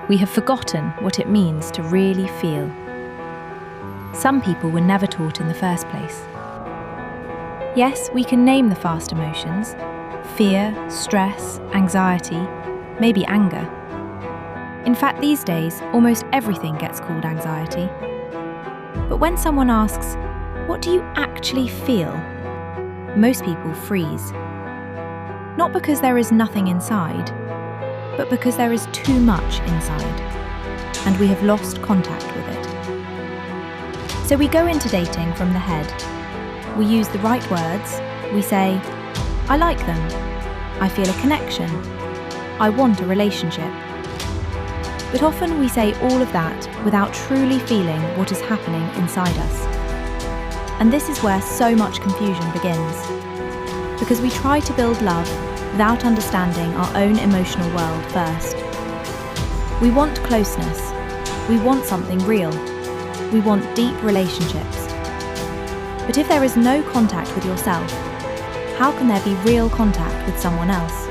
We have forgotten what it means to really feel. Some people were never taught in the first place. Yes, we can name the fast emotions: fear, stress, anxiety, maybe anger. In fact, these days, almost everything gets called anxiety. But when someone asks, "What do you actually feel?" most people freeze. Not because there is nothing inside, but because there is too much inside, and we have lost contact with it. So we go into dating from the head. We use the right words. We say, "I like them. I feel a connection. I want a relationship." But often we say all of that without truly feeling what is happening inside us. And this is where so much confusion begins. Because we try to build love without understanding our own emotional world first. We want closeness. We want something real. We want deep relationships. But if there is no contact with yourself, how can there be real contact with someone else?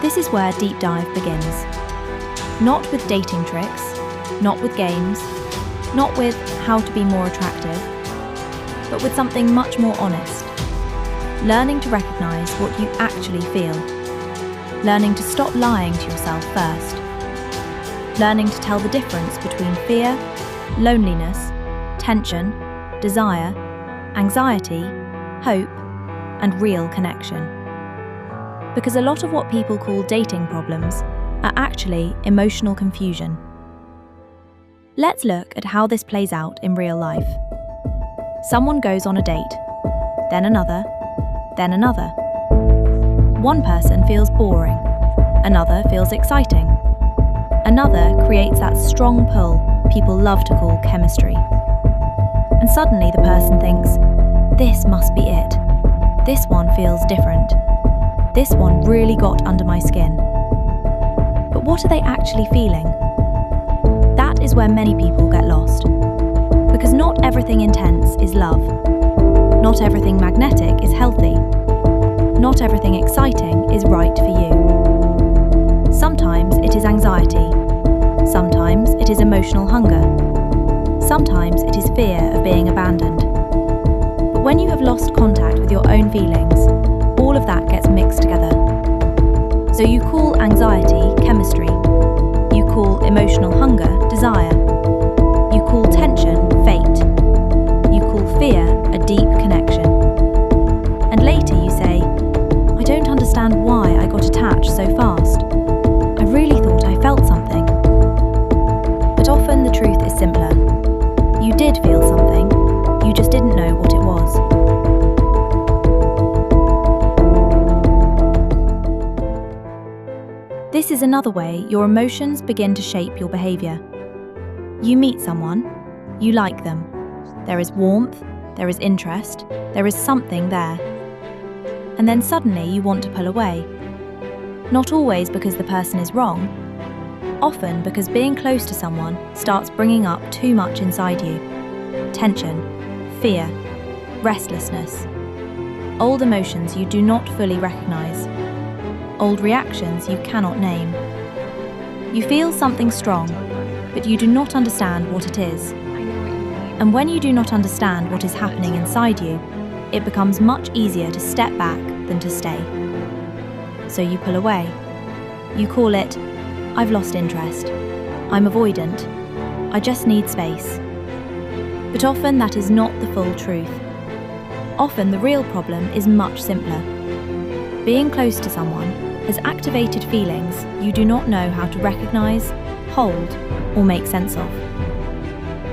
This is where Deep Dive begins. Not with dating tricks, not with games, not with how to be more attractive, but with something much more honest. Learning to recognise what you actually feel. Learning to stop lying to yourself first. Learning to tell the difference between fear, loneliness, tension, desire, anxiety, hope, and real connection. Because a lot of what people call dating problems are actually emotional confusion. Let's look at how this plays out in real life. Someone goes on a date, then another, then another. One person feels boring, another feels exciting. Another creates that strong pull people love to call chemistry. And suddenly the person thinks, "This must be it. This one feels different. This one really got under my skin." But what are they actually feeling? That is where many people get lost. Because not everything intense is love. Not everything magnetic is healthy. Not everything exciting is right for you. Sometimes it is anxiety. Sometimes it is emotional hunger. Sometimes it is fear of being abandoned. But when you have lost contact with your own feelings, all of that gets mixed together. So you call anxiety chemistry. You call emotional hunger desire. You call tension fate. You call fear a deep connection. And later you say, "I don't understand why I got attached so fast. I really thought I felt something." But often the truth is simpler. You did feel something, you just didn't know what it was. This is another way your emotions begin to shape your behaviour. You meet someone, you like them. There is warmth, there is interest, there is something there. And then suddenly you want to pull away. Not always because the person is wrong, often because being close to someone starts bringing up too much inside you. Tension, fear, restlessness. Old emotions you do not fully recognise. Old reactions you cannot name. You feel something strong, but you do not understand what it is. And when you do not understand what is happening inside you, it becomes much easier to step back than to stay. So you pull away. You call it, "I've lost interest. I'm avoidant. I just need space." But often that is not the full truth. Often the real problem is much simpler. Being close to someone has activated feelings you do not know how to recognise, hold, or make sense of.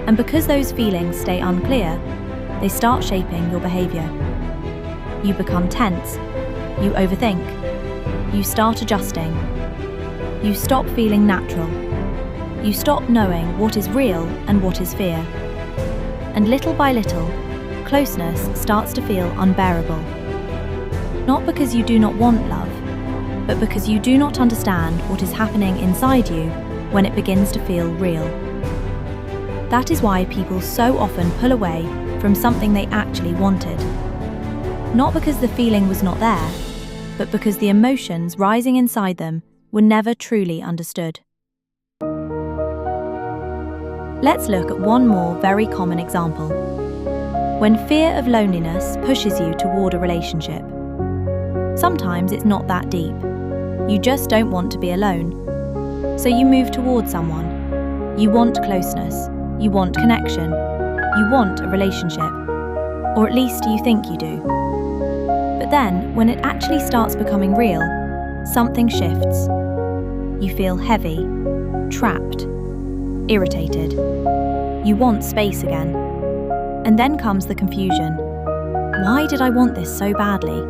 And because those feelings stay unclear, they start shaping your behaviour. You become tense. You overthink. You start adjusting. You stop feeling natural. You stop knowing what is real and what is fear. And little by little, closeness starts to feel unbearable. Not because you do not want love, but because you do not understand what is happening inside you when it begins to feel real. That is why people so often pull away from something they actually wanted. Not because the feeling was not there, but because the emotions rising inside them were never truly understood. Let's look at one more very common example. When fear of loneliness pushes you toward a relationship. Sometimes it's not that deep. You just don't want to be alone. So you move towards someone. You want closeness. You want connection. You want a relationship. Or at least you think you do. But then, when it actually starts becoming real, something shifts. You feel heavy, trapped, irritated. You want space again. And then comes the confusion. Why did I want this so badly?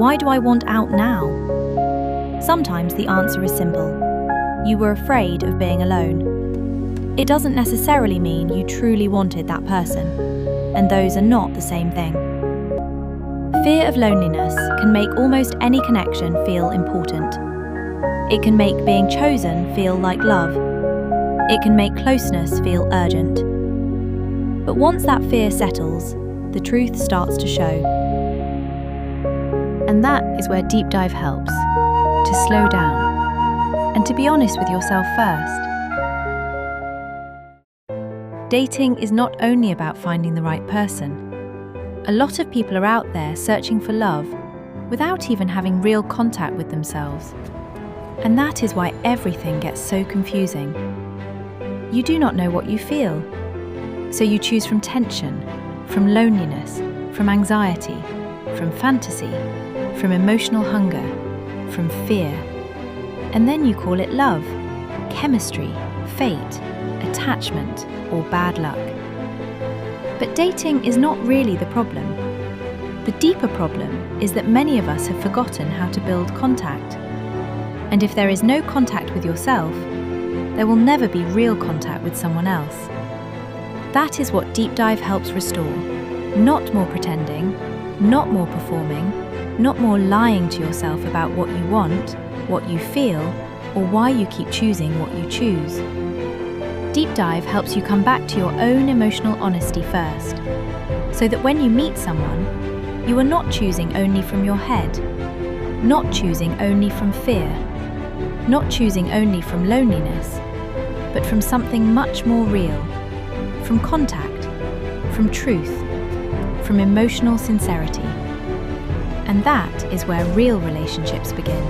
Why do I want out now? Sometimes the answer is simple. You were afraid of being alone. It doesn't necessarily mean you truly wanted that person, and those are not the same thing. Fear of loneliness can make almost any connection feel important. It can make being chosen feel like love. It can make closeness feel urgent. But once that fear settles, the truth starts to show. And that is where Deep Dive helps, to slow down, and to be honest with yourself first. Dating is not only about finding the right person. A lot of people are out there searching for love without even having real contact with themselves. And that is why everything gets so confusing. You do not know what you feel. So you choose from tension, from loneliness, from anxiety, from fantasy, from emotional hunger, from fear. And then you call it love, chemistry, fate, attachment, or bad luck. But dating is not really the problem. The deeper problem is that many of us have forgotten how to build contact. And if there is no contact with yourself, there will never be real contact with someone else. That is what Deep Dive helps restore. Not more pretending, not more performing, not more lying to yourself about what you want, what you feel, or why you keep choosing what you choose. Deep Dive helps you come back to your own emotional honesty first, so that when you meet someone, you are not choosing only from your head, not choosing only from fear, not choosing only from loneliness, but from something much more real, from contact, from truth, from emotional sincerity. And that is where real relationships begin.